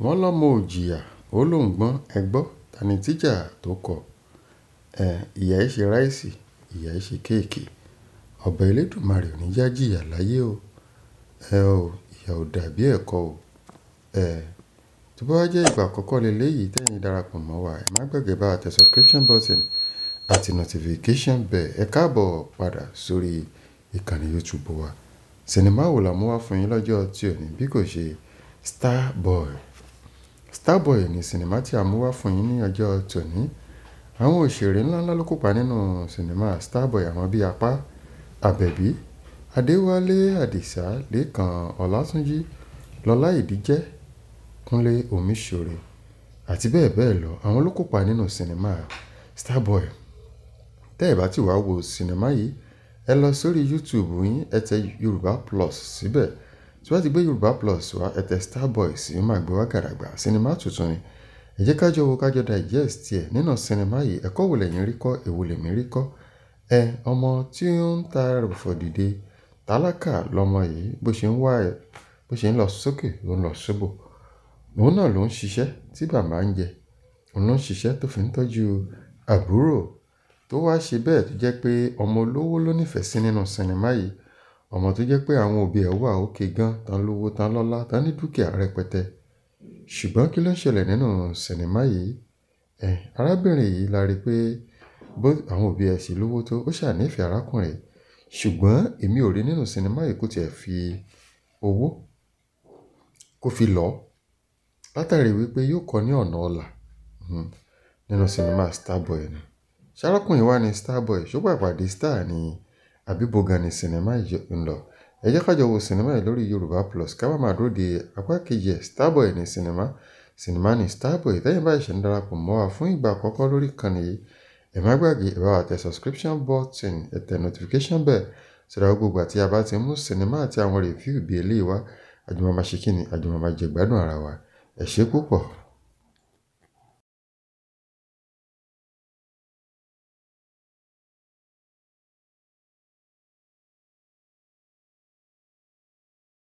wọ́n lọ́mọ ò jìyà ó lóun gbọ́n ẹ gbọ́ ta ni tíjà tó kọ ìyá ẹ̀ ṣe ráìsì ìyá ẹ̀ ṣe kéèkì ọba elédùmarè ò ní já jìyà láyé o ìyà ò dàbí ẹ̀kọ́ o tó bá wá jẹ́ ìgbà àkọ́kọ́ leléyìí tẹ́yin darapọ̀ mọ́ wa ẹ má gbàgbé bá tẹ subscription button àti notification bell ẹ káàbọ̀ padà sórí ìkànnì YouTube wa sinimá wo la mú wá fún yín lọ́jọ́ tí ò ní bí kò ṣe Starboy ni sinimá tí a mú wá fún yín ní ọjọ́ tòní. Àwọn òṣèré ńláńlá ló kópa nínú sinimá Starboy àwọn bíi Apá Àbẹ̀bí, Adéwálé Àdìsá, Lékan Ọlátúnjí, Lọlá Ìdíjẹ́, Kúnlé Omíṣore àti bẹ́ẹ̀ bẹ́ẹ̀ lọ. Àwọn ló kópa nínú sinimá Starboy. Tẹ́ ẹ bá ti wá wo sinimá yìí, ẹ lọ sórí YouTube yín, ẹ tẹ Yorùbá Plus síbẹ̀. Tí wọ́n ti gbé Yorùbá Plus wá, ẹ tẹ Starboy sí máa gbé wá gàràgbà. Sinimá tuntun ni. Ẹ jẹ́ kájọ wo kájọ digest ẹ̀. Nínú sinimá yìí, ẹ̀kọ́ wo lẹ̀yin rí kọ́, èwo lèmi rí kọ́. Ọmọ tí ó ń ta ẹrọ̀fọ̀ dìde, tálákà lọmọ yìí, bó ṣe ń lọ sókè ló ń lọ sóbò. Òun náà ló ń ṣiṣẹ́ tí bàbá ń jẹ. Òun ló ń ṣiṣẹ́ tó fi ń tọ́jú àbúrò tó wá ṣe bẹ́ẹ̀ tó jẹ́ pé ọmọ olówó ló nífẹ̀ẹ́ sí nínú sinimá yìí. Ọmọ tó jẹ́ pé àwọn òbí ẹ̀ wà òkè gan, tán lówó, tán lọ́lá, tán ní dúkìá rẹpẹtẹ. Ṣùgbọ́n kí ló ń ṣẹlẹ̀ nínú sinimá yìí? Arábìnrin yìí la rí pé àwọn òbí ẹ̀ sì lówó tó, ó ṣà nífẹ̀ẹ́ arákùnrin. Ṣùgbọ́n èmi ò rí nínú sinimá yìí kó tiẹ̀ fi owó kó fi lọ̀ látàrí wípé yóò kọ́ ní ọ̀nà ọlà nínú sinimá Starboy ni. Ṣárákùnrin wá ní Starboy, ṣó pàpàdé star ni àbí bogan ni sinimá yìí ń lọ? Ẹ jẹ́ ká jọ wo sinimá yìí lórí Yorùbá Plus ká máa dúró de apá kejì ẹ̀. Starboy ni sinimá ni Starboy. Tẹ́yin bá ṣe ń darapọ̀ mọ́ wa fún ìgbà àkọ́kọ́ lórí ìkànnì yìí, ẹ má gbàgbé ẹ bá wa tẹ subscription button, ẹ tẹ notification bell sọ̀rọ̀ gbogbo àti a bá ti mú sinimá àti àwọn review bí eléyìí wá, àjùmọ̀ máa ṣe kíni, àjùmọ̀ máa jẹ gbádùn ara wa. Ẹ ṣé púpọ̀.